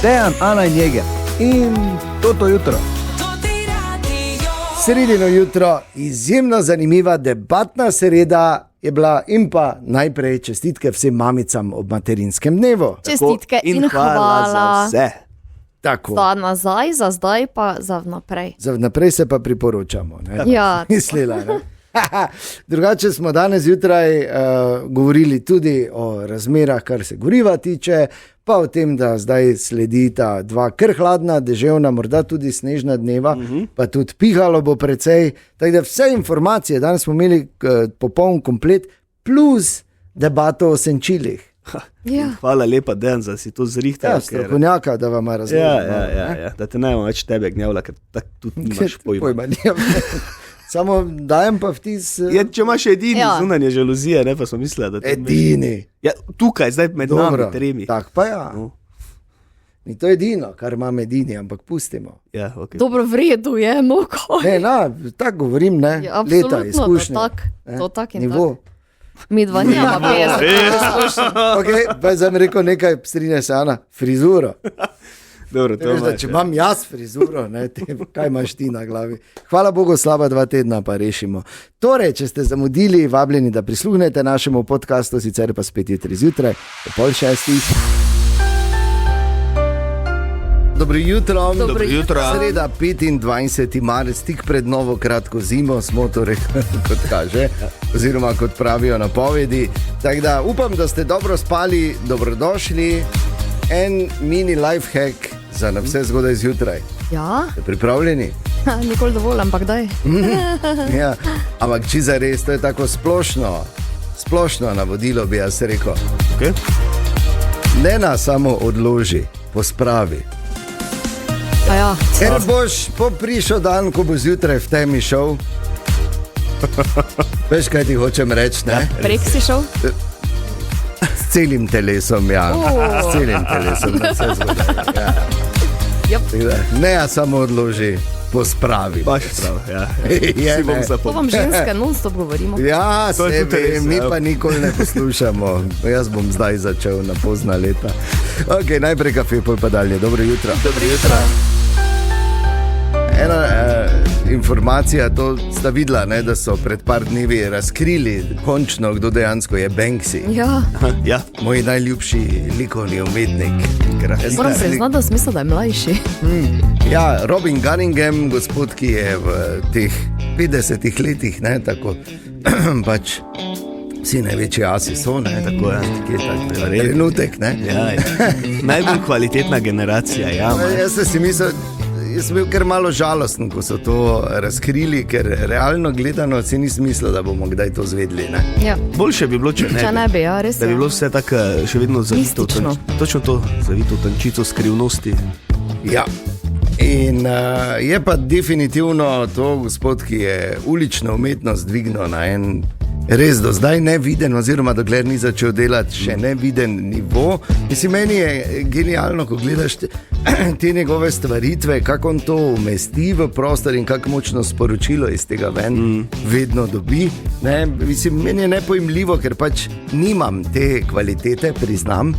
Dejan, Ana in Jeger. In to jutro. Sredino jutro, izjemno zanimiva debatna sreda je bila in pa najprej čestitke vsem mamicam ob materinskem dnevu. Čestitke in hvala za vse. Tako. Za nazaj, za zdaj pa za vnaprej. Za vnaprej se pa priporočamo. Ne? Ja, Mislila, ne? Drugače smo danes zjutraj govorili tudi o razmerah, kar se goriva tiče, pa o tem, da zdaj sledita dva kar hladna, deževna, morda tudi snežna dneva, pa tudi pihalo bo precej. Tako da vse informacije, danes smo imeli popoln komplet, plus debato o senčilih. ja. Hvala lepa, Dejan, da si to zrihtal. Ja, strokovnjaka, da vam razumem. Ja, da te ne bomo več tebe gnjavila, ker tako tudi nimaš pojma. Samo dajem pa vtis. Če imaš edini zunanje žaluzije, ne pa smo mislili, da te edini. Ja, tukaj, zdaj med nami tremi. Tak pa ja. Ni to edino, kar imam edini, ampak pustimo. Ja, okay. Dobro, v redu je, no kaj. Ne, tako govorim, ne. Ja, leta izkušnje. To tak in nivo. tak. Mi dva njama Okay, pa zdaj mi rekel nekaj, strinja se Ana, frizuro. Dobro, Veš, da, če imam jaz frizuro, ne, kaj imaš ti na glavi? Hvala Bogu, slaba 2 tedna pa rešimo. Torej, če ste zamudili, vabljeni, da prisluhnete našemu podcastu, sicer pa spet jutri zjutraj, o 5:30. Dobro jutro. Dobro jutro. Sreda 25. marec, tik pred novo kratko zimo smo, torej, kot kaže, oziroma kot pravijo napovedi. Tako da upam, da ste dobro spali, dobrodošli. En mini life hack za na vse zgodaj zjutraj. Ja, Ste pripravljeni? nikoli dovolj, ampak daj. Ja, ampak če za res, to je tako splošno navodilo, bi jaz rekel. Okay. Ne nas samo odloži, pospravi. A ja, Ker boš prišel dan, ko bo zjutraj v temi šel. Veš, kaj ti hočem reči, ne? prek si šel? S celim telesom, ja. S celim telesom na vse zgodaj. Ja. Yep. Tako da, ne samo odloži, pospravi. Baš prav, ja. Je, Si bom ne. To zapomnil. vam ženske non-stop govorimo. Ja, To je tudi sebe, res, mi ja. pa nikoli ne poslušamo. Jaz bom zdaj začel na pozna leta. Ok, najprej kafe, pol pa dalje. Dobro jutro. Dobro jutro. Ena informacija, to sta videla, ne, da so pred par dnevi razkrili končno, kdo dejansko je Banksy. Ja, Ja, Moj najljubši likovni umetnik. moram priznati, da sem mislila, da je mlajši. Ja, Robin Cunningham, gospod, ki je v teh 50 letih, ne, tako pač vsi največji asi so, ne, tako je. trenutek, ne. Ja, ja. Najbolj kvalitetna generacija, ja. Jaz sem bil kar malo žalosten, ko so to razkrili, ker realno gledano si nisem mislil, da bomo kdaj to zvedli. Ne? Ja. Boljše bi bilo, če Če ne bi, ja, res Da bi je. bilo vse tako še vedno zavito. Mistično. Točno to, zavito v tančico skrivnosti. Ja. In je pa definitivno to gospod, ki je ulično umetnost dvignil na en res do zdaj neviden, oziroma dokler ni začel delati še neviden nivo. Mislim, meni je genialno, ko gledaš te njegove stvaritve, kako on to umesti v prostor in kako močno sporočilo iz tega ven vedno dobi. Ne? Mislim, meni je nepojmljivo, ker pač nimam te kvalitete, priznam.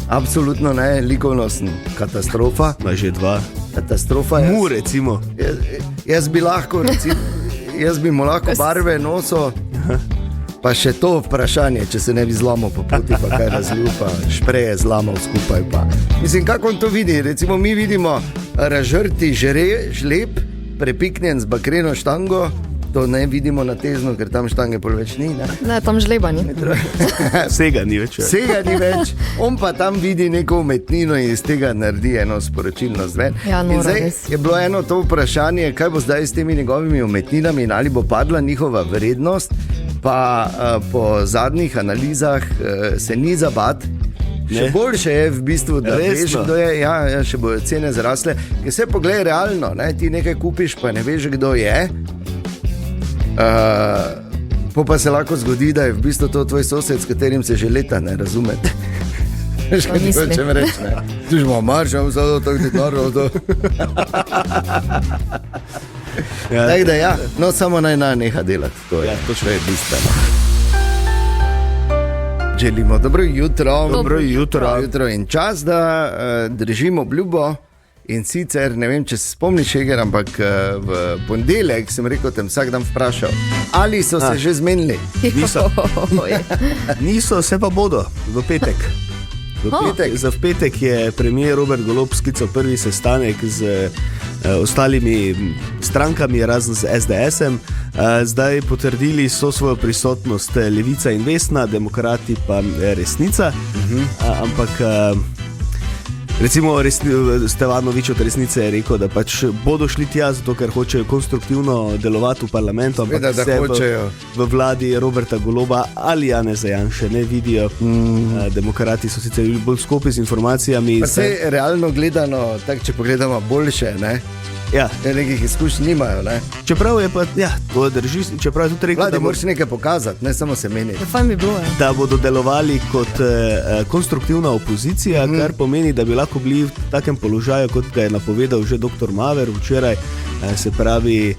Absolutno ne, likovno sem katastrofa. Ma že 2. Katastrofa je. Mu recimo. Jaz bi lahko, jaz bi mu lahko barve nosil, pa še to vprašanje, če se ne bi zlomil po poti, pa kaj razlil, pa špreje zlamal skupaj. Pa. Mislim, kako on to vidi? Recimo mi vidimo razžrti žleb, prepiknjen z bakreno štango, to ne vidimo na tezno, ker tam štange pol več ni. Ne? Ne, tam žleba ni. Vsega ni več. Vsega ni več, on pa tam vidi neko umetnino in iz tega naredi eno sporočilno zven. Ja, In noro, zdaj res. je bilo eno to vprašanje, kaj bo zdaj s temi njegovimi umetninami in ali bo padla njihova vrednost, pa po zadnjih analizah se ni zabat. Še boljše je v bistvu, da veš, kdo je, ja, še bojo cene zrasle, ker se poglej realno, ne, ti nekaj kupiš, pa ne veš, kdo je. Pa se lahko zgodi, da je v bistvu to tvoj sosed, s katerim se že leta ne razumete. Veš, kaj ti hočem reči, ne? Ti že imamo marš, imamo zato tako denarno, to. Tako da ja, no samo naj neha delati, to je bistveno. Želimo dobro jutro. Dobro jutro in čas, da držimo obljubo. In sicer, ne vem, če se spomniš, Eger, ampak v ponedeljek sem rekel, tem vsak dan vprašal, ali so se že zmenili. Niso, se pa bodo v petek. V petek je premijer Robert Golob sklical prvi sestanek z ostalimi strankami, razen z SDS-em. Zdaj potrdili so svojo prisotnost Levica in Vesna, Demokrati pa Resnica. Ampak recimo Stevanovič od Resnice je rekel, da pač bodo šli tja, zato ker hočejo konstruktivno delovati v parlamentu, ampak se v vladi Roberta Goloba ali Janeza Janše ne vidijo. Demokrati so sicer bolj skupaj z informacijami. Pa se realno gledano, tak, če pogledamo boljše, ne? Ja. Nekih izkušnj nimajo, ne? Čeprav je pa, ja, to drži, čeprav je tudi rekel, Vladi moraš nekaj pokazati, ne samo se meni. Bi bilo, ja. Da bodo delovali kot konstruktivna opozicija, kar pomeni, da bi lahko bili v takem položaju, kot ga je napovedal že dr. Maver včeraj, se pravi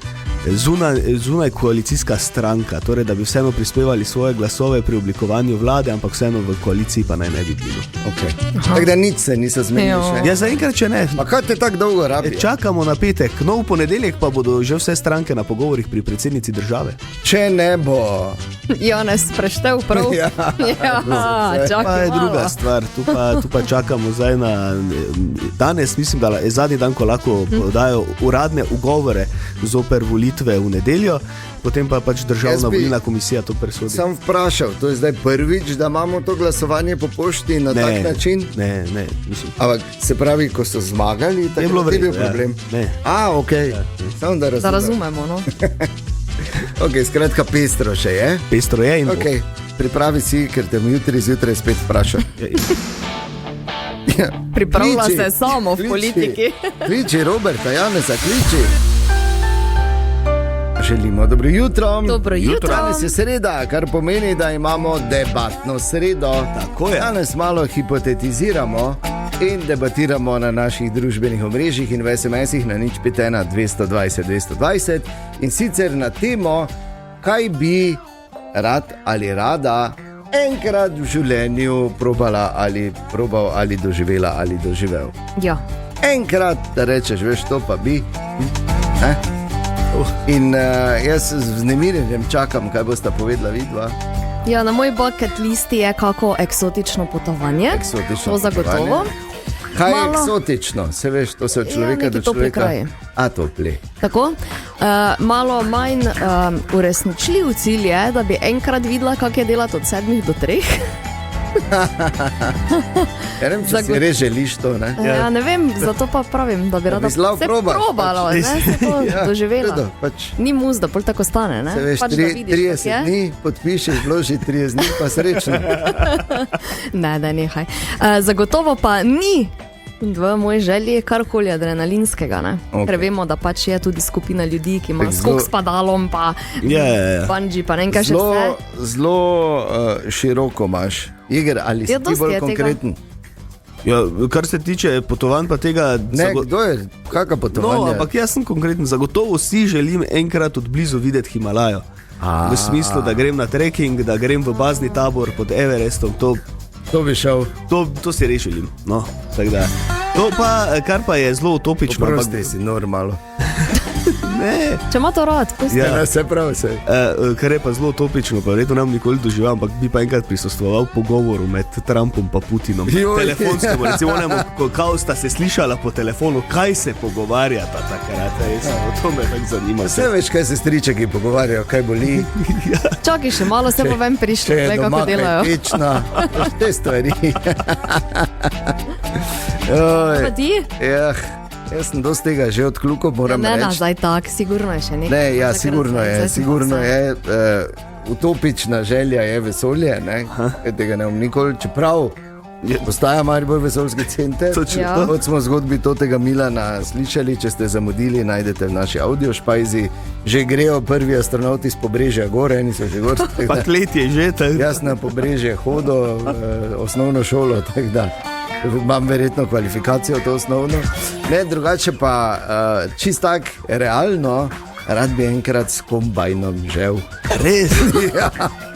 zunaj koalicijska stranka, torej da bi vseeno prispevali svoje glasove pri oblikovanju vlade, ampak vseeno v koaliciji pa naj ne bi bilo. Okay. Tako da nič se niso zmenili še. Ja, zaenkrat če ne. Pa kaj te tako dolgo rabi? Čakamo na petek, no v ponedeljek pa bodo že vse stranke na pogovorih pri predsednici države. Če ne bo Janez preštev prav. Ja. Čakaj pa je malo. druga stvar, tu pa čakamo zdaj na danes, mislim, da je zadnji dan, ko lahko dajo uradne ugovore zoper volitve v nedeljo, potem pa pač državna volilna komisija to presodi. Sam vprašal, to je zdaj prvič, da imamo to glasovanje po pošti na tak način? Ne, mislim. Ampak se pravi, ko so zmagali, tako je bil problem. Ne. Okej. Samo da razumem. Da razumemo, no. Ok, skratka pestro še je. Pestro je in bo. Ok, pripravi si, ker te jutri zjutraj spet vprašam. Pripravlja se samo v politiki. Kliči Roberta, Janeza, kliči. Želimo dobro jutro. Dobro jutro. Danes je sreda, kar pomeni, da imamo debatno sredo. Tako je. Danes malo hipotetiziramo in debatiramo na naših družbenih omrežjih in v SMS-ih na 051 220 220 in sicer na temo, kaj bi rad ali rada enkrat v življenju probal ali doživela ali doživel. Ja. Enkrat, da rečeš, veš, to pa bi. In jaz z vznemirjenjem čakam, kaj bosta povedala vidva. Ja, na moj bucket listi je kako eksotično potovanje. Eksotično to zagotovo. potovanje. Kaj je eksotično? Se veš, to se od človeka do človeka. Kraji. Topli. Tako, malo manj uresničljiv cilj je, da bi enkrat videla, kak je delati od 7 do 3. Ja, ne vem, če si res želiš to, ne? Ja, ne vem, zato pa pravim, da bi rada se probala, pač. se to doživela. Redo, pač. Ni mus, da pol tako stane, ne? Se veš, Pač, da vidiš, 30 dni podpišeš, vloži 30 dni, pa srečno. Ne, nehaj. Zagotovo pa ni v moji želji karkoli adrenalinskega, ne? Okay. Ker vemo, da pač je tudi skupina ljudi, ki ima skok s padalom, pa bungee, pa ne vem kaj še vse. Zelo široko imaš. Iger, ali si ti bolj konkreten? Ja, kar se tiče potovanj pa tega... Kdo je? Kakva potovanja? No, ampak jaz sem konkreten. Zagotovo si želim enkrat od blizu videti Himalajo. V smislu, da grem na trekking, da grem v bazni tabor pod Everestom. To bi šel. To si res želim. No, to pa, kar pa je zelo utopično. Oprosti si, normalno. Ne. Če ima to rad, pusti. Ja, se pravi se. Kar je pa zelo utopično, pa verjetno ne bom nikoli doživel, ampak bi pa enkrat prisostoval pogovoru med Trumpom pa Putinom. Telefonskemu, recimo, kako sta se slišala po telefonu, kaj se pogovarjata takrat. To me tako zanima. Vse veš, kaj se stričeki pogovarjajo, kaj boli. Čakaj še malo, se pa vem prišli, kako delajo. Če je doma kaj tečna, te stvari. Pa ti? Jaz sem dosti tega že odklukal, moram reči. Ne, zdaj tak, sigurno je še nekaj. Ne, ja, sigurno je. Utopična želja je vesolje, ne? Tega ne bom nikoli, čeprav postaja Maribor vesoljski center. Kot smo v zgodbi Totega Milana slišali, če ste zamudili, najdete v naši audio špajzi. Že grejo prvi astronauti z Pobrežja gore, eni so že gor. Pa klet je že tak. Jaz na Pobrežje hodo, osnovno šolo, tako da imam verjetno kvalifikacijo to osnovno. Ne, drugače pa čist tak realno, rad bi enkrat s kombajnom žel. Res?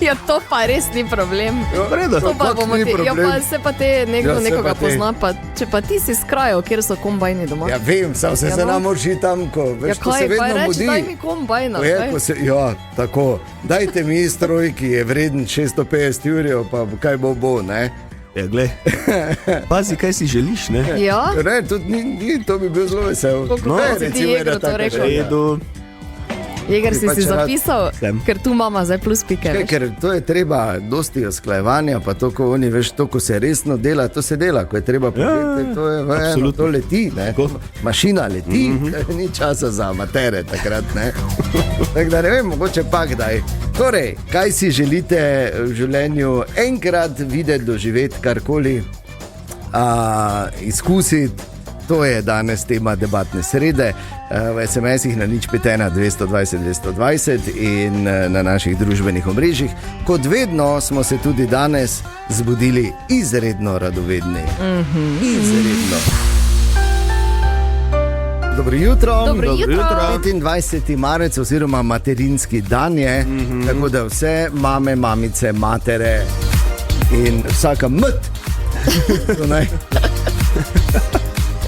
Ja, to pa res ni problem. Vredo. To pa kako bomo ni ti, ja, problem? pa se pa te nekdo Ja, se nekoga pa te. pozna, pa če pa ti si z krajev, kjer so kombajni doma. Ja, vem, sam se Ja, se no. nam oči tam, ko, Ja, veš, ko se kaj, pa vedno reči, mudi. daj mi kombajna. Ko je, kaj? ko se, ja, tako. Dajte mi stroj, ki je vreden 650 jurjev, pa kaj bo, ne? Ja, glej. Pazi, kaj si želiš, ne? Ja, Ne, tudi ni, to bi bil zelo vesel. Koliko No, krat si ti recimo, Jegru ena to taka rekel? želja. Redu. Jeger Bi si pač si rad- zapisal, Sem. ker tu mama zdaj plus pike. Kaj, veš. ker to je treba dosti usklajevanja, pa to, ko oni veš, to, ko se resno dela, to se dela, ko je treba povedati, to je eno, absolutno. to leti, ne? Tako. Mašina leti, ni časa za amatere takrat, ne? Tako da ne vem, mogoče pa kdaj. Torej, kaj si želite v življenju enkrat videti, doživeti, karkoli izkusiti? To je danes tema debatne srede. V SMS-ih na 051 220 220 in na naših družbenih omrežjih. Kot vedno smo se tudi danes zbudili izredno radovedni. Izredno. Dobro jutro. Dobro jutro. 25. marec oziroma materinski dan je, tako da vse mame, mamice, matere in vsaka mt. To naj.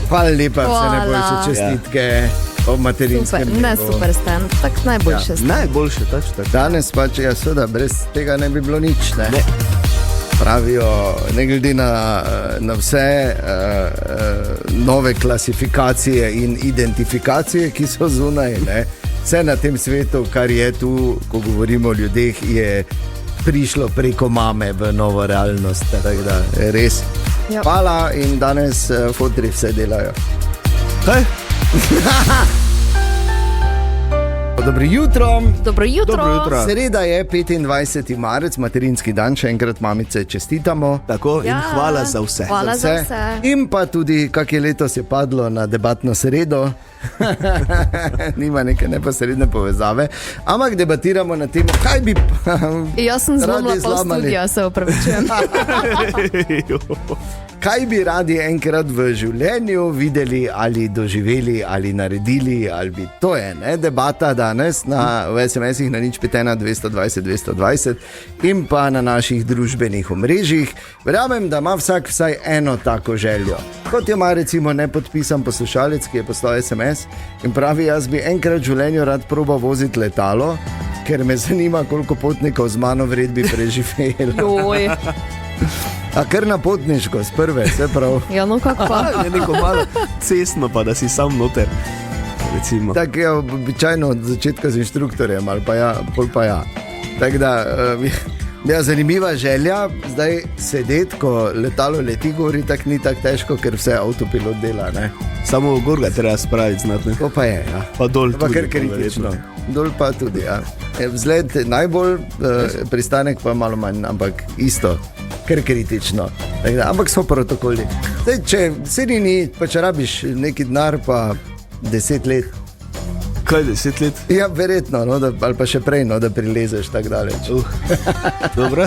Hvala lepa, vse Hvala. najboljše čestitke ob materinskem Super, ne dnevu. super stan, tak najboljše stan. Najboljše, točno tako. Danes pač je seveda, brez tega ne bi bilo nič. Ne? Ne. Pravijo, ne glede na vse nove klasifikacije in identifikacije, ki so zunaj, ne? Vse na tem svetu, kar je tu, ko govorimo o ljudeh, je prišlo preko mame v novo realnost. Tako da je res. Ja. Hvala in danes fotri vse delajo. Kaj? Dobro jutro. Dobro jutro. Dobro jutro. Sreda je 25. marec, materinski dan, še enkrat mamice čestitamo. Tako, in Ja. hvala za vse. Hvala za vse. In pa tudi, kak je letos je padlo na debatno sredo. Nima neke neposredne povezave, ampak debatiramo na temo, kaj bi Jaz sem zlomila radi pol zlomali. studija, se opravičujem. Kaj bi radi enkrat v življenju videli ali doživeli ali naredili, ali bi to je ne? Debata danes v SMS-ih na 051 220 220 in pa na naših družbenih omrežjih. Verjamem, da ima vsak vsaj eno tako željo. Kot jo ima recimo nepodpisan poslušalec, ki je poslal SMS in pravi, jaz bi enkrat v življenju rad probal voziti letalo, ker me zanima, koliko potnikov z mano vred bi preživelo. Joj. A kar na potniško, s prve, vse prav. Ja, no kako pa. Je neko malo cestno, pa da si sam noter. Recimo. Tako je običajno od začetka z inštruktorjem, ali pa ja, pol pa ja. Tako da, ja, zanimiva želja, zdaj sedeti, ko letalo leti gori, tako ni tako težko, ker vse avtopilot dela, ne? Samo gor ga treba spraviti, znatno. To pa je, ja. Pa dol To pa tudi, kar kritično. verjetno. Dol pa tudi, ja. Vzgled najbolj, pristanek pa malo manj, ampak isto, kar kritično. Tako da, ampak so protokoli. Zdaj, če se ni, pa če rabiš neki denar, pa 10 let. Kaj, 10 let? Ja, verjetno, no, da, ali pa še prej, no, da prilezeš tako daleč. Dobro,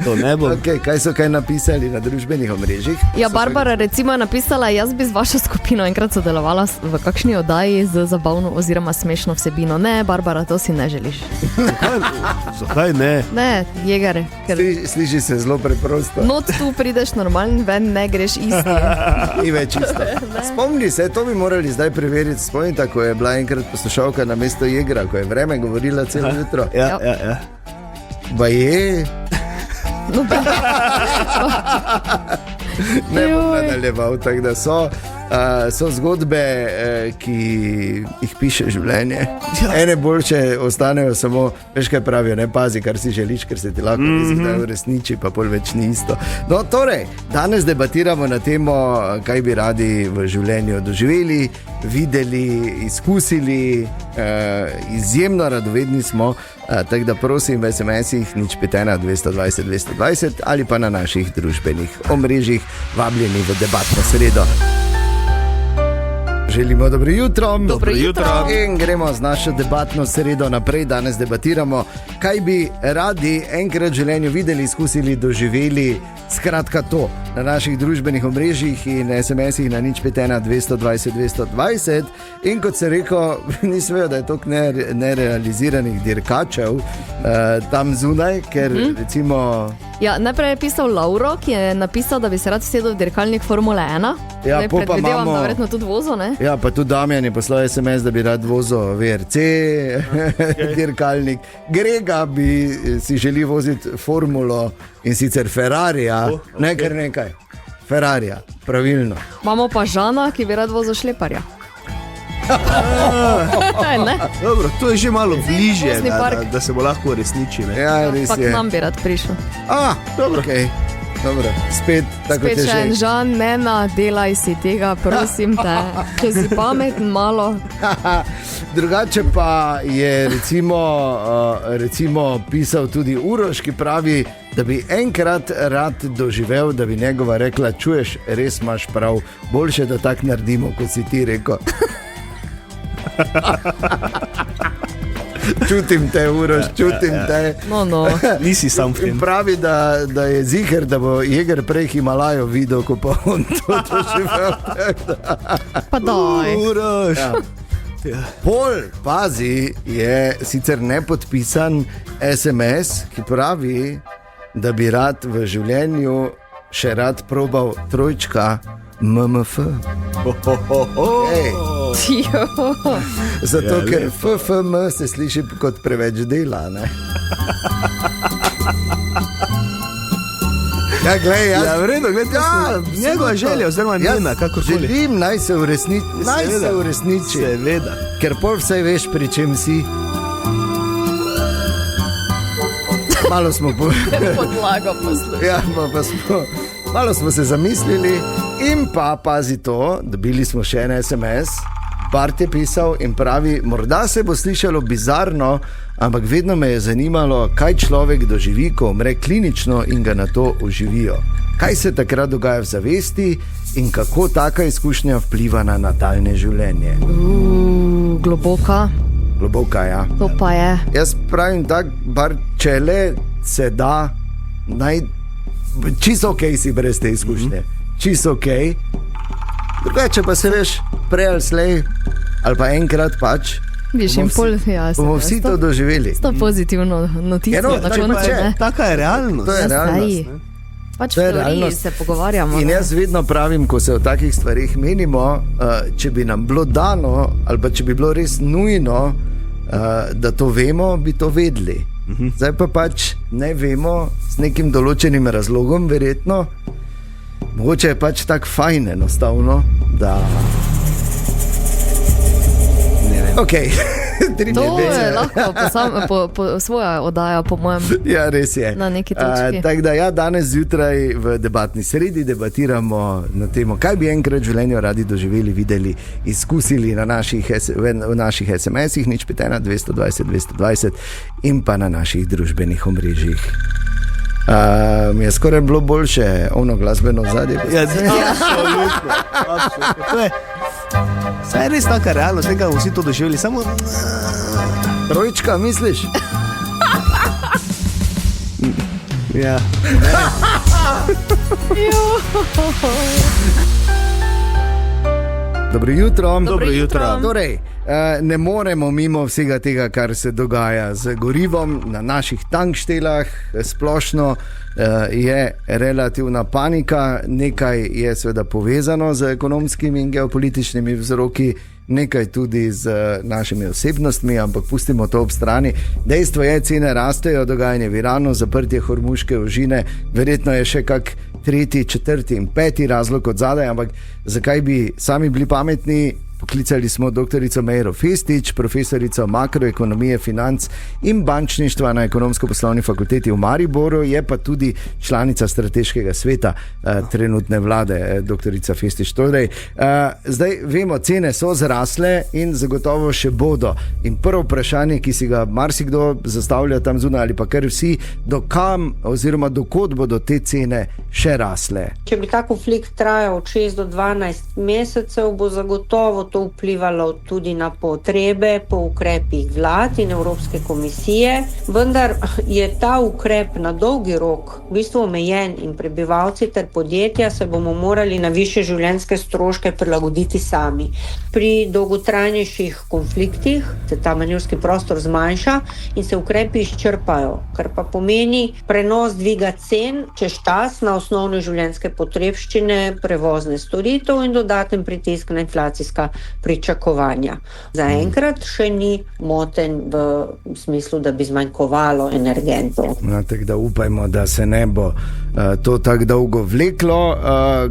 to ne bo. Okay, kaj so kaj napisali na družbenih omrežjih? Ja, Barbara recimo je napisala, jaz bi z vašo skupino enkrat sodelovala v kakšni oddaji z zabavno oziroma smešno vsebino. Ne, Barbara, to si ne želiš. Zakaj ne? Ne, Jeger, ker Sliši se zelo preprosto. not tu prideš normalen, ven ne greš isti. Ni več isto. Spomni se, to bi morali zdaj preveriti. Spomnite, ko je bila enkrat poslušalka na mesto Jegra, ko je vreme govorila celo jutro. Ja, ja, ja. Ba je, ne bom Joj. nadaljeval, tako da so zgodbe, ki jih piše življenje. Ene boljše ostanejo samo, veš kaj pravijo, ne pazi, kar si želiš, ker se ti lahko kdaj uresniči, pa pol več ni isto. No, torej, danes debatiramo na temo, kaj bi radi v življenju doživeli, videli, izkusili, izjemno radovedni smo, tako da prosim v SMS-ih 051 220 220 ali pa na naših družbenih omrežjih, vabljeni v debatno sredo. želimo dobro jutro. Dobro jutro. In gremo z našo debatno sredo naprej. Danes debatiramo, kaj bi radi enkrat v življenju videli, izkusili, doživeli. Skratka to, na naših družbenih omrežjih in SMS-ih na 051 220 220. In kot se rekel, nisem vedel, da je toliko nerealiziranih dirkačev tam zunaj, ker recimo... Ja, najprej je pisal Lauro, ki je napisal, da bi se rad sedel v dirkalnik Formule 1. Ja, Zdaj predvidevam, da verjetno tudi vozil, ne? Ja, pa tudi Damjan je poslal SMS, da bi rad vozil VRC, dirkalnik. Grega bi si želi voziti formulo in sicer Ferrarija, nekaj. Ferrarija, pravilno. Imamo pa Žana, ki bi rad vozil šleparja. Dobro, to je že malo bližje, vozni park. da se bo lahko uresničil. Ja, res Pa k je. nam bi rad prišel. Dobro. Okay. Dobro. Spet tako Spet še en Žan, ne delaj si tega, prosim te. Če si pameten malo. Drugače pa je recimo pisal tudi Uroš, ki pravi, da bi enkrat rad doživel, da bi njegova rekla, čuješ, res imaš prav, boljše, da tak naredimo, kot si ti rekel. Čutim te, Uroš, čutim te. No. Nisi sam v In tem. pravi, da je ziher, da bo Jeger prej Himalajo videl, ko pa on to doživel. Pa daj. Uroš. Ja. Pol, pazi, je sicer nepodpisan SMS, ki pravi, da bi rad v življenju še rad probal trojčka MMF. Ej. Zato, ker FFM se sliši kot preveč dela, ne? Ja, glej, jaz... Ja, vredno, njegova želja, oziroma njena, kakorkoli. Želim, naj se uresniči. Seveda. Ker pol vsaj veš, pri čem si. Malo smo Podlago poslušali. Ja, malo smo se zamislili in pa pazi to, dobili smo še en SMS. Bart je pisal in pravi, morda se bo slišalo bizarno, ampak vedno me je zanimalo, kaj človek doživi, ko umre klinično in ga na to oživijo. Kaj se takrat dogaja v zavesti in kako taka izkušnja vpliva na nadaljnje življenje. Globoka, ja. To pa je. Jaz pravim tak, bar če le se da, čisto ok si brez te izkušnje. Čisto ok. Drugače pa se veš, prej ali slej, ali pa enkrat pač, Viš in pol, bomo vsi to doživeli. S to pozitivno notico na koncu, ne? Taka je realnost. To je realnost. Ne? Pač To je v teoriji realnost. se pogovarjamo. In jaz vedno pravim, ko se o takih stvarih menimo, če bi nam bilo dano, ali pa če bi bilo res nujno, da to vemo, bi to vedeli. Zdaj pa pač ne vemo, s nekim določenim razlogom, verjetno. Mogoče je pač tako fajn enostavno, da... Ne vem. Ok. To je lahko po svoja oddaja, po mojem. Ja, res je. Na neki točki. Tako da ja, danes zjutraj v debatni sredi debatiramo na temo, kaj bi enkrat v življenju radi doživeli, videli, izkusili v naših SMS-ih, 051 220 220 in pa na naših družbenih omrežjih. Mi je skoraj bilo boljše ono glasbeno zadje. Ja, absolutno. To je, saj je res taka realnost, nekaj bomo vsi to doživeli, samo... Trojčka, misliš? Ja. Dobro jutro. Dobro jutro. Torej, ne moremo mimo vsega tega, kar se dogaja z gorivom na naših tankštelah. Splošno je relativna panika, nekaj je seveda povezano z ekonomskimi in geopolitičnimi vzroki, nekaj tudi z našimi osebnostmi, ampak pustimo to ob strani. Dejstvo je, cene rastejo, dogajanje v Iranu, zaprtje Hormuške ožine, verjetno je še kak tretji, četrti in peti razlog od zadaj, ampak zakaj bi sami bili pametni? Poklicali smo doktorico Mejro Festič, profesorico makroekonomije, financ in bančništva na Ekonomsko-poslovni fakulteti v Mariboru, je pa tudi članica strateškega sveta trenutne vlade, doktorica Festič. Torej, zdaj vemo, cene so zrasle in zagotovo še bodo. In prvo vprašanje, ki si ga marsikdo zastavlja tam zunaj ali pa kar vsi, do kam oziroma do kod bodo te cene še rasle? Če bi ta konflikt trajal od 6 do 12 mesecev, bo zagotovo to vplivalo tudi na potrebe po ukrepih vlad in Evropske komisije, vendar je ta ukrep na dolgi rok v bistvu omejen in prebivalci ter podjetja se bomo morali na višje življenjske stroške prilagoditi sami. Pri dolgotrajnejših konfliktih se ta manevrski prostor zmanjša in se ukrepi izčrpajo, kar pa pomeni prenos dviga cen čez čas na osnovne življenjske potrebščine, prevozne storitev in dodaten pritisk na inflacijska pričakovanja. Zaenkrat še ni motenj v smislu, da bi zmanjkovalo energentov. Tako da upajmo, da se ne bo to tako dolgo vleklo.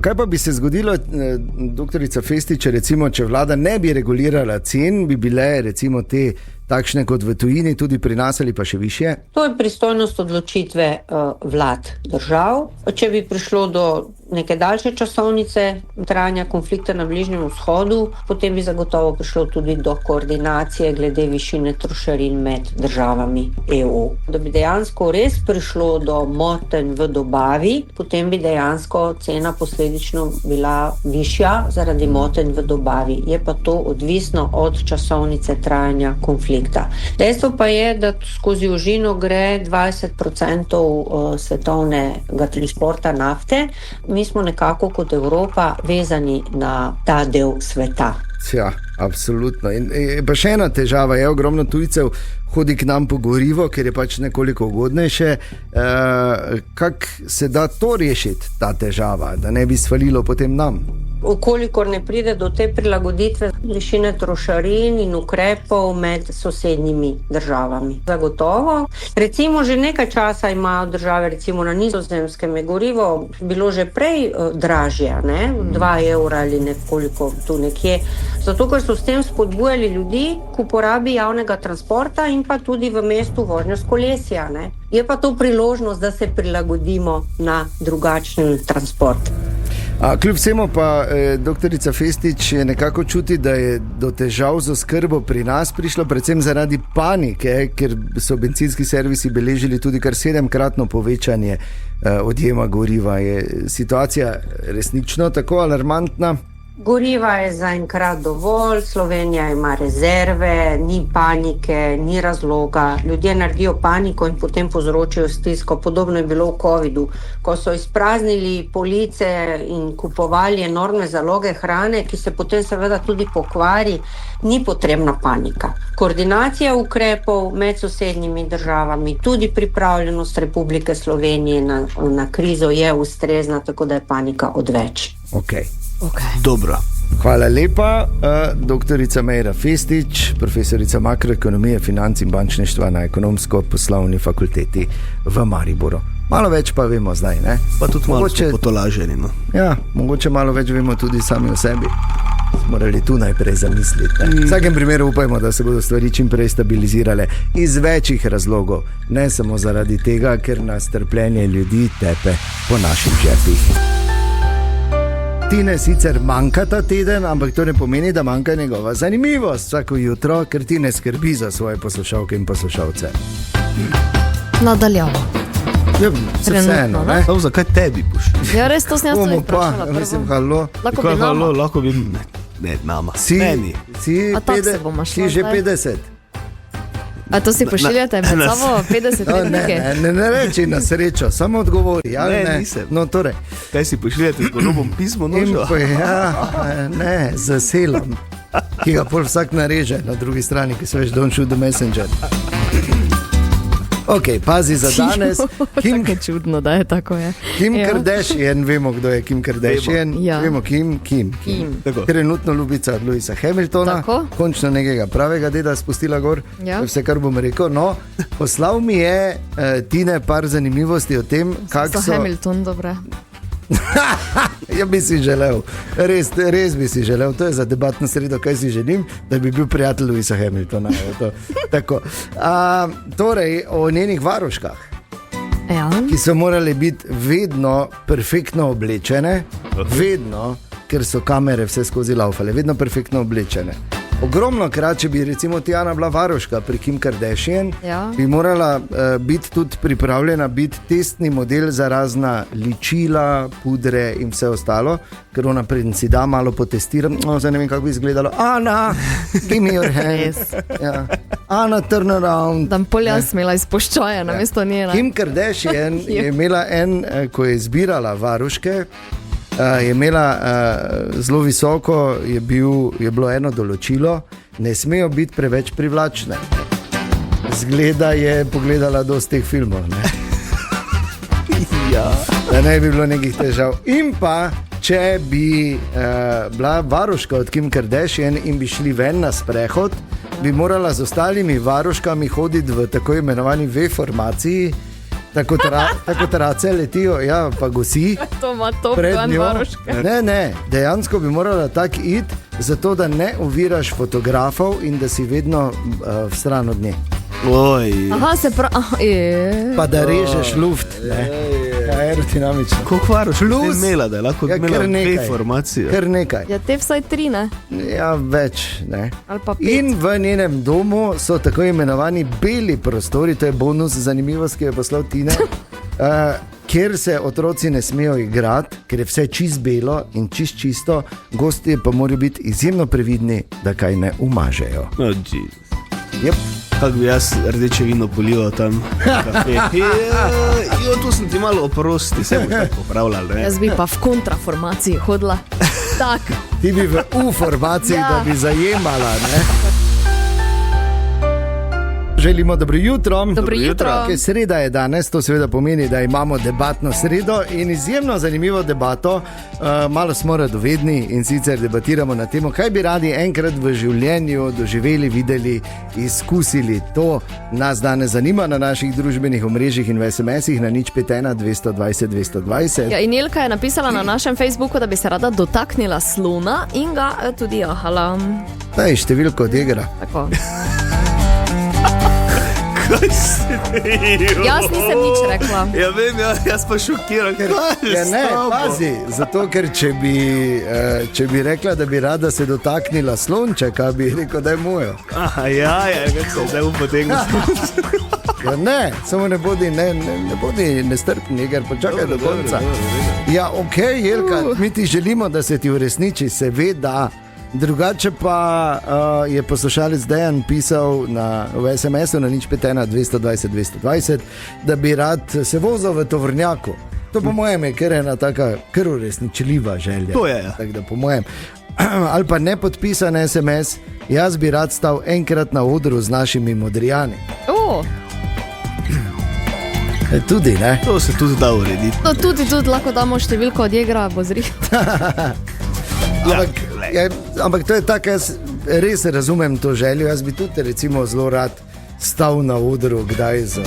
Kaj pa bi se zgodilo, doktorica Festič, recimo, če vlada ne bi regulirala cen, bi bile recimo te takšne kot v tujini, tudi pri nas ali pa še višje? To je pristojnost odločitve vlad držav. Če bi prišlo do neke daljše časovnice trajanja konflikta na Bližnjem vzhodu, potem bi zagotovo prišlo tudi do koordinacije glede višine trošarin med državami EU. Da bi dejansko res prišlo do motenj v dobavi, potem bi dejansko cena posledično bila višja zaradi motenj v dobavi. Je pa to odvisno od časovnice trajanja konflikta. Dejstvo pa je, da skozi ožino gre 20% svetovnega transporta nafte. Mi smo nekako kot Evropa vezani na ta del sveta. Ja, absolutno. In pa še ena težava je, ogromno tujcev hodi k nam po gorivo, ker je pač nekoliko ugodnejše. Kako se da to rešiti, ta težava, da ne bi svalilo potem nam? Ukolikor ne pride do te prilagoditve višine trošarin in ukrepov med sosednjimi državami. Zagotovo. Recimo že nekaj časa imajo države, recimo na Nizozemskem je gorivo bilo že prej dražje, 2 evra ali nekoliko tu nekje. Zato, ker so s tem spodbujali ljudi k uporabi javnega transporta in pa tudi v mestu vožnjo s kolesja. Je pa to priložnost, da se prilagodimo na drugačen transport. Kljub vsemu pa doktorica Festič nekako čuti, da je do težav z oskrbo pri nas prišlo predvsem zaradi panike, ker so bencinski servisi beležili tudi kar 7-kratno povečanje odjema goriva. Je situacija resnično tako alarmantna? Goriva je zaenkrat dovolj, Slovenija ima rezerve, ni panike, ni razloga. Ljudje naredijo paniko in potem povzročijo stisko. Podobno je bilo v covidu, ko so izpraznili police in kupovali enormne zaloge hrane, ki se potem seveda tudi pokvari. Ni potrebna panika. Koordinacija ukrepov med sosednjimi državami, tudi pripravljenost Republike Slovenije na krizo je ustrezna, tako da je panika odveč. Okay. Dobro. Hvala lepa, doktorica Meira Festič, profesorica makroekonomije, financ in bančništva na Ekonomsko-poslovni fakulteti v Mariboru. Malo več pa vemo zdaj, ne? Pa tudi malo smo potolaženi. Ja, mogoče malo več vemo tudi sami o sebi. Morali tu najprej zamisliti. V vsakem primeru upajmo, da se bodo stvari čim prej stabilizirale iz večjih razlogov. Ne samo zaradi tega, ker nas trpljenje ljudi tepe po naših žepih. Tine sicer manjka ta teden, ampak to ne pomeni, da manjka njegova zanimivost vsako jutro, ker Tine skrbi za svoje poslušalke in poslušalce. Nadaljavo. Ja, vseeno, ne? Zakaj tebi boš? Ja, res to sem jaz tudi vprašala. Mislim, halo. Lahko bi nama. Lahko bi... Ne, nama. Si že 50. A to si pošiljate med sabo 50-letnike? Ne reči na srečo, samo odgovori. Ne, nisem. No, torej. Kaj si pošiljate z golobom pismo nožo? Ne, z selom, ki ga pol vsak nareže na drugi strani, ki se veš, don't shoot the messenger. Ok, pazi za danes. Tako je čudno, da je tako. Kim Kardashian, vemo, kdo je Kim Kardashian. Vemo, Kim. Trenutno ljubica od Louisa Hamiltona. Tako? Končno nekega pravega deda spustila gor. Vse, kar bom rekel. No, poslal mi je Tine par zanimivosti o tem, kako so... Hamilton, dobre. Ja, bi si želel, res bi si želel. To je za debatno sredo, kaj si želim, da bi bil prijatelj Louisa Hamiltona. Tako. Torej, o njenih varuškah, ki so morali biti vedno perfektno oblečene, vedno, ker so kamere vse skozi laufale, vedno perfektno oblečene. ogromno krat, če bi recimo Tiana bila varuška pri Kim Kardashian, Ja. bi morala biti tudi pripravljena biti testni model za razna ličila, pudre in vse ostalo, ker ona preden si da malo potestira, zdaj ne vem, kako bi izgledalo. Ana, give me your hand. Res. Ja. Ana, turn around. Da bi jaz imela izpuščaje, namesto njena. Kim Kardashian je imela ko je izbirala varuške, je imela zelo visoko, je bilo eno določilo, ne smejo biti preveč privlačne. Zgleda je pogledala dosti teh filmov, ne? Ja. Da ne bi bilo nekih težav. In pa, če bi bila varuška od Kim Kardashian in bi šli ven na sprehod, bi morala z ostalimi varuškami hoditi v tako imenovani V-formaciji, tako race letijo, ja, pa gosi. To ima to Pred plan njo. varuške. Ne, dejansko bi morala tako iti, zato da ne oviraš fotografov in da si vedno v stran od nje. Oj. Aha, se pravi, Pa da režeš luft, ne. Ja, aerodinamično. Koliko varuš Plus- imela, da je lahko Ja, imela kar nekaj. dve formacije? Kar nekaj. Ja, te vsaj 3, ne? Ja, več, ne. Ali pa 5. In v njenem domu so tako imenovani beli prostori, to je bonus, zanimivost, ki je poslal Tina, kjer se otroci ne smejo igrati, ker je vse čist belo in čisto, gostje pa morajo biti izjemno previdni, da kaj ne umažejo. No, jeez. Yep. Kako bi jaz rdeče vino polival tam? Jo, tu sem ti malo oprosti, se boš tako popravljal, ne? Jaz bi pa v kontraformaciji hodila. Tak. Ti bi v U-formaciji, Ja. da bi zajemala. Ne? Želimo dobro jutro. Dobro jutro. Ker sreda je danes, to seveda pomeni, da imamo debatno sredo in izjemno zanimivo debato. Malo smo radovedni in sicer debatiramo na temo, kaj bi radi enkrat v življenju doživeli, videli, izkusili. To nas danes zanima na naših družbenih omrežjih in v SMS-ih na 051 220 220. Ja, in Jelka je napisala na našem Facebooku, da bi se rada dotaknila slona in ga tudi jahala. Daj številko od igra. Tako. Kaj si ti? Jaz nisem nič rekla. Ja, vem, jaz pa šokiran. Ja, ne, pazi, zato ker če bi rekla, da bi rada se dotaknila slončeka, bi rekel, da je mojo. Aha, ja, kako se zdaj upotegnil. Ja, ne, samo ne bodi nestrpni, ker počakaj do konca. Ja, ok, Jelka, mi ti želimo, da se ti uresniči, seveda. Drugače pa je poslušalec Dejan pisal v SMS-u na 051 220 220, da bi rad se vozil v tovornjaku. To po mojem je kar ena taka kar uresničljiva želja. To je, ja. Tako da po mojem. Ali pa nepodpisan SMS, jaz bi rad stal enkrat na odru z našimi Modrijani. Tudi, ne? To se tudi da urediti. No, tudi lahko damo številko od igra, bo zrihto. Ampak to je tako, jaz res razumem to željo. Jaz bi tudi recimo zelo rad stal na odru, kdaj z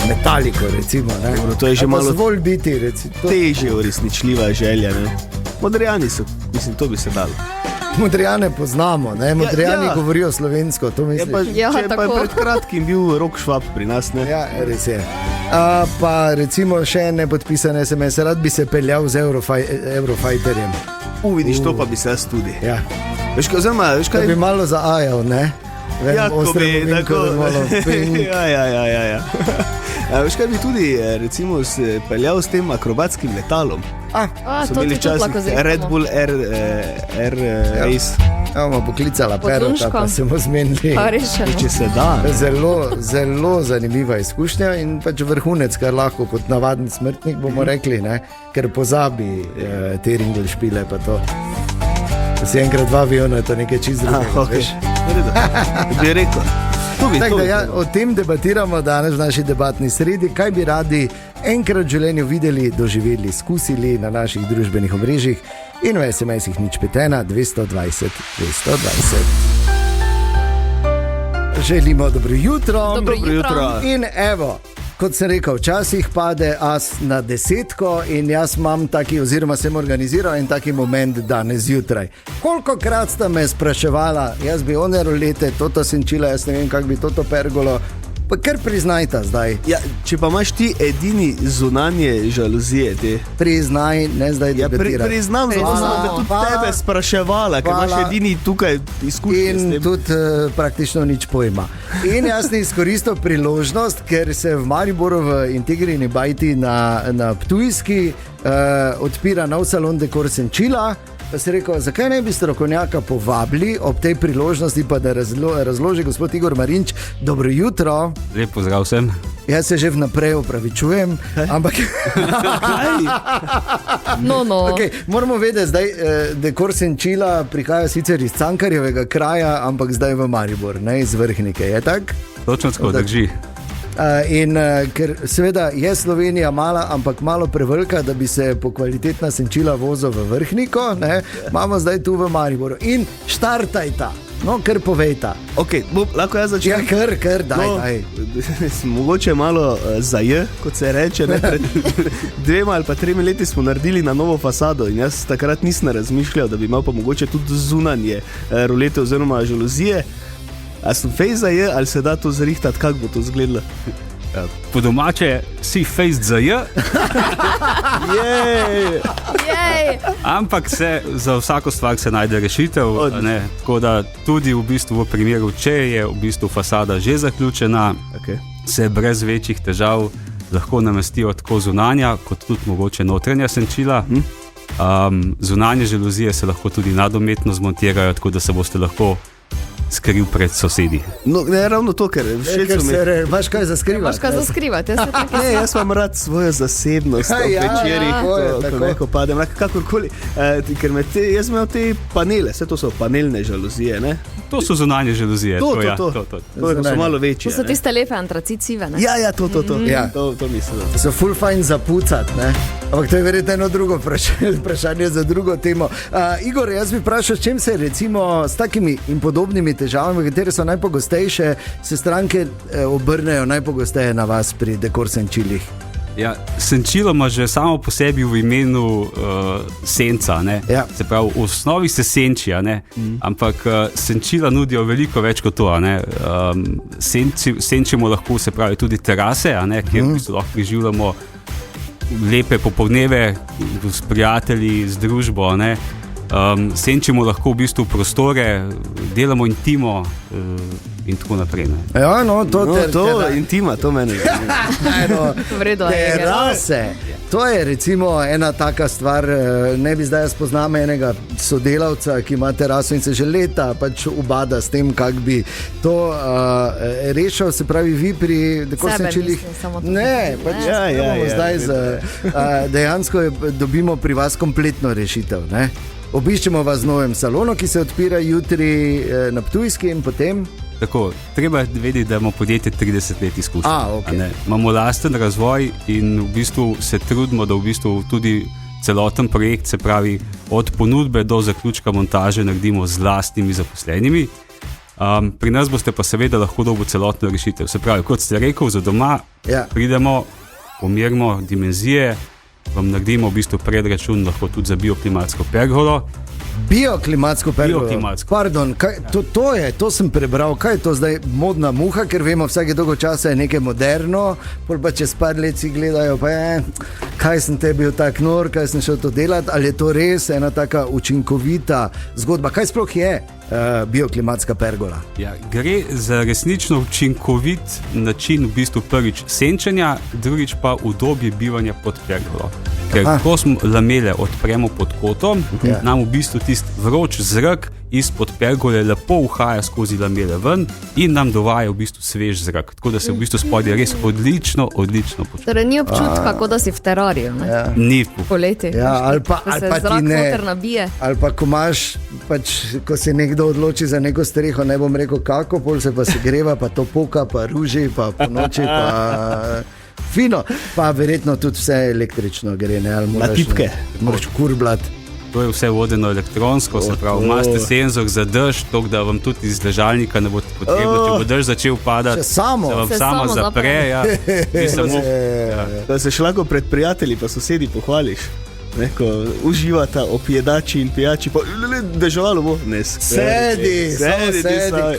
Metaliko, recimo. Ne? Dobro, to je že malo zvolj biti, recimo. težje uresničljiva želja. Ne? Modrijani so, mislim, to bi se dalo. Modrijane poznamo, ne? Modrijani ja. govorijo slovensko, to Ja, misliš? pa, Ja, če pa je tako. pred kratkim bil Rok Švab pri nas, ne? Ja, res je. Pa recimo še en nepodpisan SMS, rad bi se peljal z Eurofighterjem. Vidiš, to pa bi se jaz tudi. Ja. Veš, oziroma, veš Da kaj? bi malo zaajal, ne? Vem, Ja, ko ostre bi, bovinko, tako. da malo ping. Ja. Veš kaj bi tudi, recimo, se peljal s tem akrobatskim letalom. So To imeli ti tudi lahko včasih zrihtamo. Red Bull Air Race. Ja, bomo poklicala Perota, Podlunško. pa se bomo zmenili. Pa rešeno. Če se da. Zelo zanimiva izkušnja in pač vrhunec, kar lahko kot navaden smrtnik bomo rekli, ne? Ker pozabi te ringle špile pa to. Da si enkrat dva aviona, to nekaj čist drugega, Okay. veš. Bi rekel. Tako da ja, o tem debatiramo danes v naši debatni sredi, kaj bi radi enkrat v življenju videli, doživeli, izkusili na naših družbenih omrežjih in v SMS-ih 051 220 220. Želimo dobro jutro. Dobro jutro. In evo, kot sem rekel, včasih pade as na desetko in jaz imam taki, oziroma sem organiziral en taki moment danes zjutraj. Kolikokrat sta me spraševala, jaz bi one rolete, toto senčila, jaz ne vem, kako bi toto pergolo, Pa kar priznajta zdaj. Ja, če pa imaš ti edini zunanje žaluzije, Priznaj, ne zdaj debatirati. Priznam, zato sem te tudi tebe spraševala, ker imaš edini tukaj izkušnje s In tem. tudi praktično nič pojma. In jaz sem izkoristil priložnost, ker se v Mariboru v Integrini bajti na Ptujski odpira nov salon Dekor Senčila. Pa si rekel, zakaj ne bi strokovnjaka povabili ob tej priložnosti, pa da razloži gospod Igor Marinč. Dobro jutro. Lep pozdrav vsem. Jaz se že vnaprej opravičujem, ampak No. okay, moramo vedeti, zdaj Dekor Senčila prihaja sicer iz Cankarjevega kraja, ampak zdaj v Maribor, ne iz Vrhnike, je tako? Točno tako, drži. In ker seveda je Slovenija mala, ampak malo prevelika, da bi se po kvalitetna senčila vozil v Vrhniko, ne, imamo zdaj tu v Mariboru. In štartajta, no, kar povejta. Okay, lahko jaz začnem? Ja, kar, daj. Mogoče malo za J, kot se reče. Ne? Pred 2 ali pa 3 leti smo naredili na novo fasado in jaz takrat nisem razmišljal, da bi imel pa mogoče tudi zunanje rolete oziroma žaluzije. A sem fejs za J ali se da to zrihtati, kako bo to izgledalo? Po domače si fejst za J, ampak za vsako stvar se najde rešitev. Ne? Tako da tudi v bistvu v primeru, če je v bistvu fasada že zaključena, se brez večjih težav lahko namestijo tako zunanja, kot tudi mogoče notranja senčila. Zunanje žaluzije se lahko tudi nadometno zmontirajo, tako da se boste lahko skril pred sosedi. No, ne ravno to, ker imaš kaj za skrivati. Imaš kaj za skrivati, jaz imam rad svojo zasebnost ob večerih, ko neko padem, kakorkoli. Ker jaz imam te panele, vse to so panelne žaluzije, ne? To so zunanje žaluzije. To so malo večje. To so tiste lepe antracit-sive, ne? Ja, to. To mislim. So full fajn zapucati, ne? Ampak to je verjetno eno drugo vprašanje za drugo temo. Igor, jaz bi vprašal, s čem se recimo s takimi in podobnimi težavami, katere so najpogostejše, se stranke obrnejo najpogosteje na vas pri Dekor Senčilih? Ja, senčilo ima že samo po sebi v imenu senca, ne? Ja. Se pravi, v osnovi se senči, ne? Ampak senčila nudijo veliko več kot to. Senčimo lahko, se pravi, tudi terase, kjer lahko preživljamo lepe popoldneve s prijatelji, z družbo. Senčimo lahko v bistvu prostore, delamo intimo in tako naprej. Ne? Ja, no, intima, to meni. Terase. To je recimo ena taka stvar, ne bi zdaj spoznal enega sodelavca, ki ima teraso in se že leta pač ubada s tem, kako bi to rešil, se pravi vi pri Dekor Senčilih. Ne, pač zdaj dejansko dobimo pri vas kompletno rešitev, ne? Obiščemo vas v novem salonu, ki se odpira jutri na Ptujski in potem... Tako, treba je vedeti, da imamo podjetje 30 let izkušnje. Okay. Imamo lasten razvoj in v bistvu se trudimo, da v bistvu tudi celoten projekt, se pravi od ponudbe do zaključka montaže, naredimo z lastnimi zaposlenimi. Pri nas boste pa seveda lahko dobil celotno rešitev. Se pravi, kot ste rekel, za doma pridemo, pomerimo dimenzije, vam naredimo v bistvu predračun, lahko tudi za bioklimatsko pergolo. Bioklimatsko pergolo? Bioklimatsko. Pardon, to sem prebral, kaj je to zdaj modna muha, ker vemo, vsake dolgo časa je nekaj moderno, pol pa čez par let si gledajo, pa kaj sem te bil tak nor, kaj sem šel to delati, ali je to res ena taka učinkovita zgodba, kaj sploh je bioklimatska pergola? Ja, gre za resnično učinkovit način v bistvu prvič senčenja, drugič pa udobje bivanja pod pergolo. Ker ko smo lamele odpremo pod kotom, nam v bistvu tisti vroč zrak izpod pergole lepo uhaja skozi lamele ven in nam dovaja v bistvu svež zrak. Tako da se v bistvu spodje res odlično počuti. Torej ni občutka, kot da si v terariju, ne? Ja. Ni. Poleti. Ja, ali pa ti ne. Ali pa ko imaš, pač, ko se nekdo odloči za neko streho, ne bom rekel kako, pol se pa se greva, pa to poka, pa ruži, pa po noči, pa... Fino, pa verjetno tudi vse električno gre, ne? Na tipke. Moraš kurblat. To je vse vodeno elektronsko, se pravi, imate senzor za dež, tako da vam tudi iz ležalnika ne bo potrebno, če bo dež začel padati, se vam samo zapre. Da se še lahko pred prijatelji pa sosedi pohvališ. ko uživata ob jedači in pijači, pa deževalo bo. Sedi,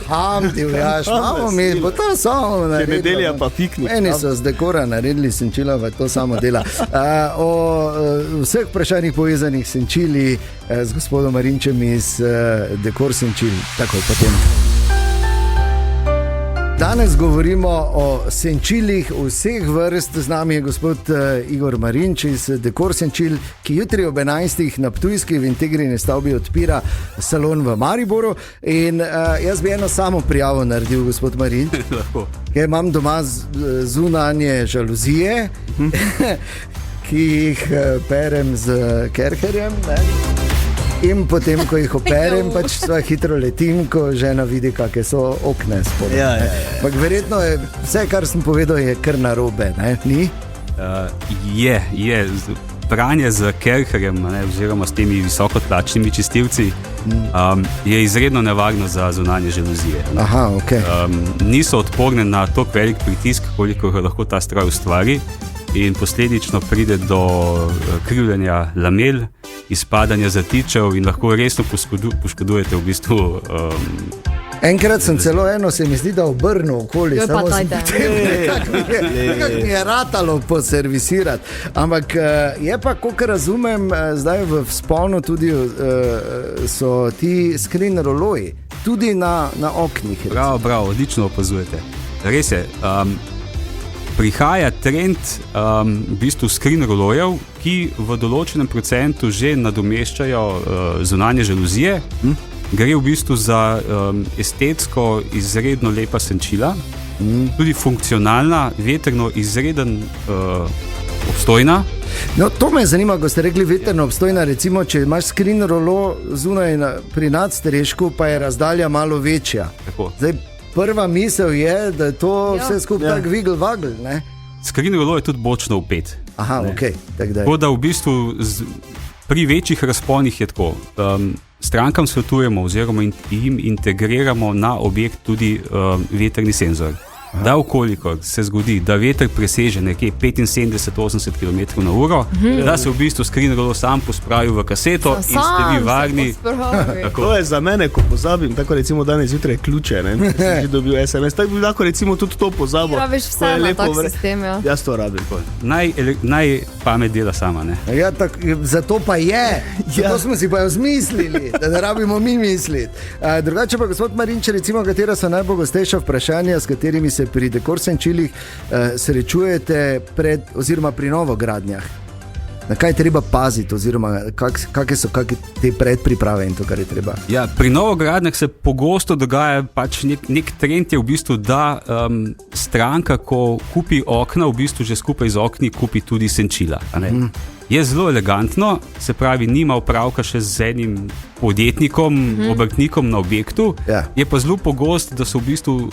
kam ti vjaš, imamo mi, bo to samo naredili. Nedelja pa piknik. Meni so z dekora naredili senčila, pa to samo dela. O vseh vprašanjih povezanih s senčili z gospodom Marinčem iz Dekor senčil, takoj potem. Danes govorimo o senčilih vseh vrst. Z nami je gospod Igor Marinč iz Dekor senčil, ki jutri ob 11. na Ptujski v Integrini stavbi odpira salon v Mariboru. In jaz bi eno samo prijavo naredil, gospod Marinč. Ker imam doma zunanje žaluzije, ki jih perem z kerherjem, ne? In potem, ko jih operem, pač sva hitro letim, ko žena vidi, kakšne so okne spodaj. Ampak verjetno je vse, kar sem povedal, je kar narobe, ne? Ni? Je. Pranje z kerherjem, oziroma s temi visokotlačnimi čistilci, je izredno nevarno za zunanje žaluzije. Aha, ok. Niso odporne na toliko velik pritisk, koliko ga lahko ta stroj ustvari, in posledično pride do krivljenja lamel, izpadanja zatičev in lahko resno poškodujete v bistvu. Enkrat sem celo se mi zdi, da obrnil okoli, samo sem potem nekako mi je ratalo poservisirati. Ampak je pa, koliko razumem, zdaj v vzponu tudi so ti screen roloji, tudi na oknih. Bravo, odlično opazujete. Res je. Prihaja trend v bistvu screen rolojev, ki v določenem procentu že nadomeščajo zunanje žaluzije. Gre v bistvu za estetsko izredno lepa senčila, tudi funkcionalna, vetrno izreden obstojna. No, to me zanima, ko ste rekli vetrno obstojna, recimo, če imaš screen rolo zunaj pri nadstrešku, pa je razdalja malo večja. Tako. Zdaj, prva misel je, da je to vse skupaj tak vigl-vagl, ne? Screen rolo je tudi bočno vpet. Aha, ok. Tako da v bistvu pri večjih razponih je tako. Strankam svetujemo oziroma jim integriramo na objekt tudi vetrni senzor. Da ukolikor se zgodi, da veter preseže nekje 75-80 km/h, da se v bistvu screen rolo sam pospravi v kaseto in ste vi varni. To je za mene, ko pozabim, tako recimo danes zjutraj ključe, ne? Sem že dobil SMS, tako bi lahko recimo tudi to pozabil. Rabiš vse na tak sistem, ja. Jaz to rabim. Naj pamet dela sama, ne? Ja, zato pa je. Zato smo si pa jo zmislili, da ne rabimo mi misliti. Drugače pa, gospod Marinč, recimo, katera so najpogostejša vprašanja, s katerimi se pri Dekor senčilih srečujete oziroma pri novogradnjah? Na kaj je treba paziti oziroma kakšne so te predpriprave in to, kar je treba? Ja, pri novogradnjah se pogosto dogaja pač nek trend je v bistvu, da stranka, ko kupi okna, v bistvu že skupaj z okni kupi tudi senčila. Je zelo elegantno, se pravi, nima opravka še z enim podjetnikom, obrtnikom na objektu. Je pa zelo pogosto, da so v bistvu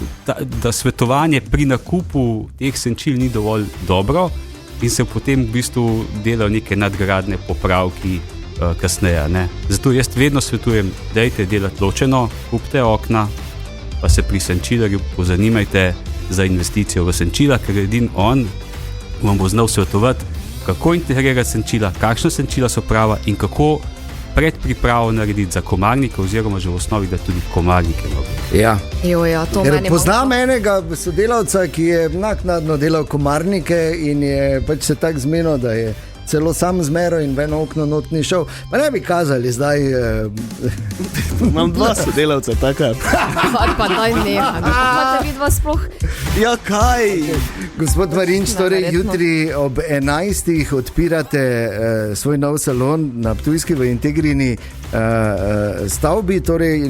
da svetovanje pri nakupu teh senčil ni dovolj dobro in se potem v bistvu delajo neke nadgradne popravki kasneje. Ne? Zato jaz vedno svetujem, dajte delati ločeno, kupite okna, pa se pri senčilarju pozanimajte za investicijo v senčila, ker edin on vam bo znal svetovati, kako integrirati senčila, kakšna senčila so prava in kako predpripravo narediti za komarnike oziroma že v osnovi, da tudi komarnike mogo. Ja. To meni poznam enega sodelavca, ki je naknadno delal komarnike in je pač se tak zmenil, da je celo sam zmero in v eno okno not ni šel. Pa ne bi kazali zdaj... Imam dva sodelavca, taka. Pa daj neha. Imate vidva sploh? Ja, kaj? Gospod Marinč, torej jutri ob 11. odpirate svoj nov salon na Ptujski v Integrini stavbi, torej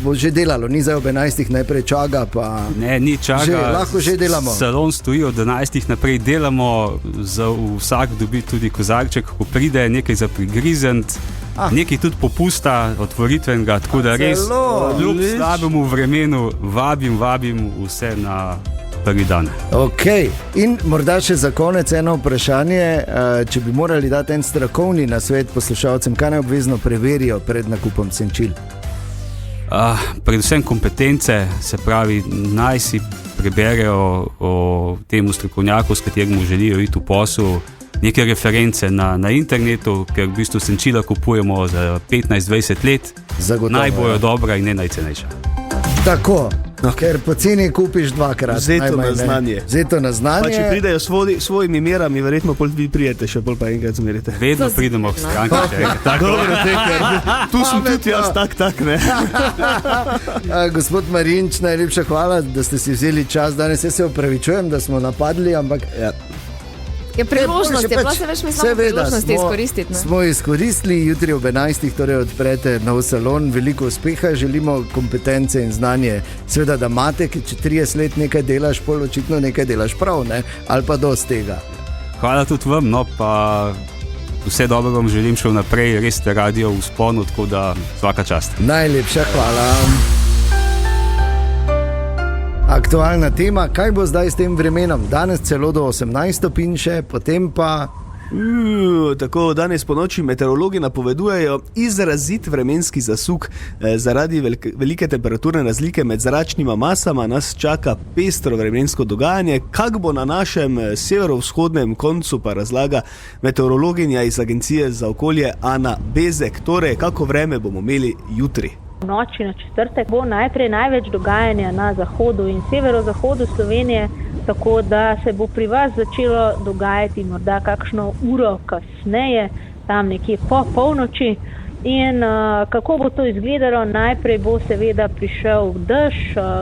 bo že delalo, ni zdaj ob 11. najprej čaga, pa... Ne, ni čaga, lahko že delamo. Salon stoji od 11. naprej, delamo, vsak dobi tudi kozarček, ko pride, nekaj za prigrizent, nekaj tudi popusta otvoritvenega, tako da res kljub slabemu vremenu vabim vse na prvi dan. Ok, in morda še za konec eno vprašanje, če bi morali dati en strokovni nasvet poslušalcem, kaj naj obvezno preverijo pred nakupom senčil? Predvsem kompetence, se pravi, naj si preberejo o temu strokovnjaku, s katerim želijo iti v posel, neke reference na internetu, ker v bistvu senčila kupujemo za 15-20 let, naj bojo dobra in ne najcenejša. Tako. Ker poceni kupiš dvakrat. Vzeto na znanje. Vzeto na znanje. Pa če pridejo s svojimi merami, verjetno pol vi prijete, še pol pa enkrat zmerite. Vedno pridemo k stranki. Dobro, tu sem tudi jaz tak, ne. Gospod Marinč, najlepša hvala, da ste si vzeli čas danes. Jaz se opravičujem, da smo napadli, ampak... Je priložnost, je bila se več mislim priložnosti izkoristiti. Smo izkoristili, jutri ob 11. torej odprete nov salon, veliko uspeha, želimo kompetence in znanje. Seveda, da imate, ki če 30 let nekaj delaš, pol očitno nekaj delaš prav, ne? Ali pa dosti tega. Hvala tudi vam, no pa vse dobro vam želim še vnaprej, res ste radio v sponu, tako da svaka čast. Najlepša hvala. Aktualna tema, kaj bo zdaj s tem vremenom? Danes celo do 18 stopinj še, potem pa... Tako, danes po noči meteorologi napovedujejo izrazit vremenski zasuk. Zaradi velike temperaturne razlike med zračnima masama nas čaka pestro vremensko dogajanje. Kak bo na našem severovzhodnem koncu, pa razlaga meteorologinja iz Agencije za okolje Ana Bezek. Torej, kako vreme bomo imeli jutri? V noči na četrtek bo najprej največ dogajanja na zahodu in severozahodu Slovenije, tako da se bo pri vas začelo dogajati morda kakšno uro kasneje, tam nekje po polnoči. In kako bo to izgledalo? Najprej bo seveda prišel dež,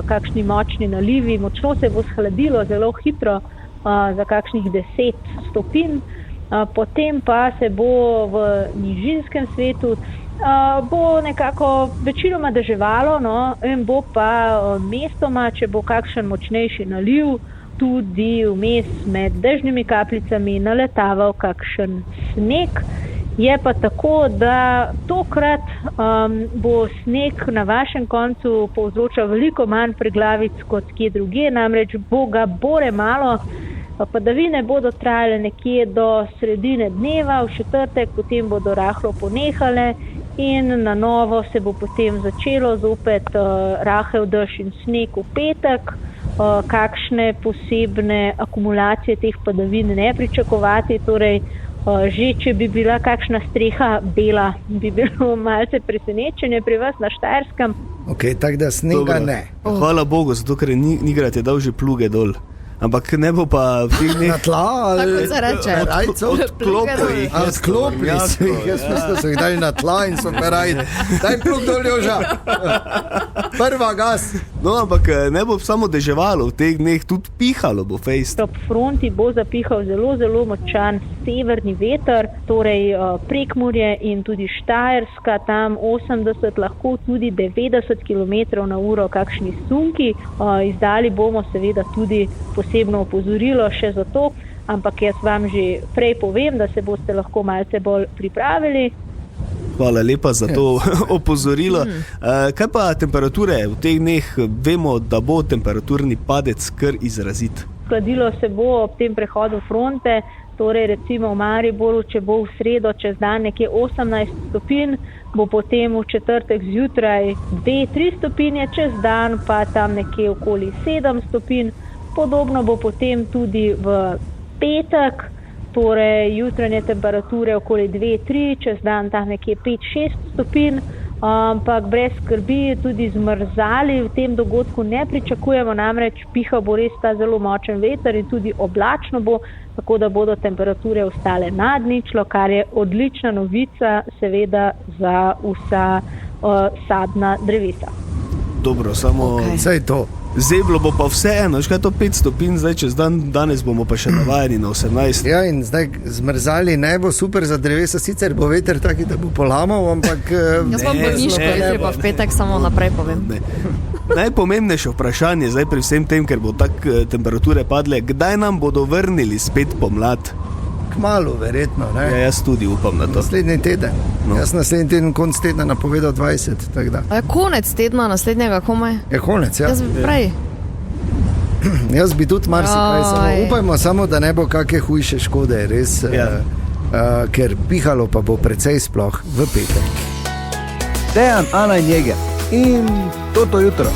kakšni močni nalivi, močno se bo shladilo zelo hitro za kakšnih 10 stopinj, potem pa se bo v nižinskem svetu bo nekako večinoma deževalo, no, in bo pa mestoma, če bo kakšen močnejši naliv, tudi vmes med dežnimi kapljicami naletaval kakšen sneg. Je pa tako, da tokrat bo sneg na vašem koncu povzročal veliko manj preglavic kot kje druge, namreč bo ga bore malo. Padavine bodo trajale nekje do sredine dneva, v četrtek, potem bodo rahlo ponehale in na novo se bo potem začelo zopet rahel dež in sneg v petek. Kakšne posebne akumulacije teh padavin ne pričakovati, torej že če bi bila kakšna streha bela, bi bilo malce presenečenje pri vas na Štajerskem. Ok, tako da snega Dobro. ne. Hvala Bogu, zato ker Nigrat je dal že pluge dol. Ampak ne bo pa v teh dneh... Na tla ali... Tako se reče. Odklopil jih. Odklopili so jih, jaz mislim, da so jih dali na tla in so peraj. Daj plug dol, Joža. Prva gas. No, ampak ne bo samo deževalo, v teh dneh tudi pihalo bo fejst. Ob fronti bo zapihal zelo, zelo močan severni veter, torej Prekmurje in tudi Štajerska, tam 80, lahko tudi 90 km na uro, kakšni sunki. Izdali bomo seveda tudi posebno opozorilo še za to, ampak jaz vam že prej povem, da se boste lahko malce bolj pripravili. Hvala lepa za to opozorilo. Kaj pa temperature? V teh dneh vemo, da bo temperaturni padec kar izrazit. Hladilo se bo ob tem prehodu fronte, torej recimo v Mariboru, če bo v sredo čez dan nekje 18 stopinj, bo potem v četrtek zjutraj 2-3 stopinje, čez dan pa tam nekje okoli 7 stopinj. Podobno bo potem tudi v petek, torej jutranje temperature okoli 2-3, čez dan tam nekje 5-6 stopinj, ampak brez skrbi, tudi zmrzali v tem dogodku ne pričakujemo, namreč pihal bo res ta zelo močen veter in tudi oblačno bo, tako da bodo temperature ostale nad ničlo, kar je odlična novica seveda za vsa sadna drevesa. Dobro, samo... Saj to. Zeblo bo pa vseeno, kaj je to 5 stopinj, zdaj čez dan, danes bomo pa še navajeni na 18. Ja, in zdaj zmrzali ne bo super za drevesa, sicer bo veter taki, da bo polamal, ampak... Jaz vam bolniško, jutri pa v petek samo naprej povem. Najpomembnejše vprašanje zdaj pri vsem tem, ker bo tak temperature padle, kdaj nam bodo vrnili spet pomlad? Kmalu, verjetno, ne? Ja, jaz tudi upam na to. Naslednji teden. No. Jaz naslednji teden, konc tedna napovedal 20, tako da. A je konec tedna naslednjega komaj? Je konec, ja. Jaz prej. Jaz bi tudi marsikaj, samo upajmo samo, da ne bo kakšne hujše škode, res, ker pihalo pa bo precej sploh v petek. Dejan, Ana in Jeger in Toto jutro.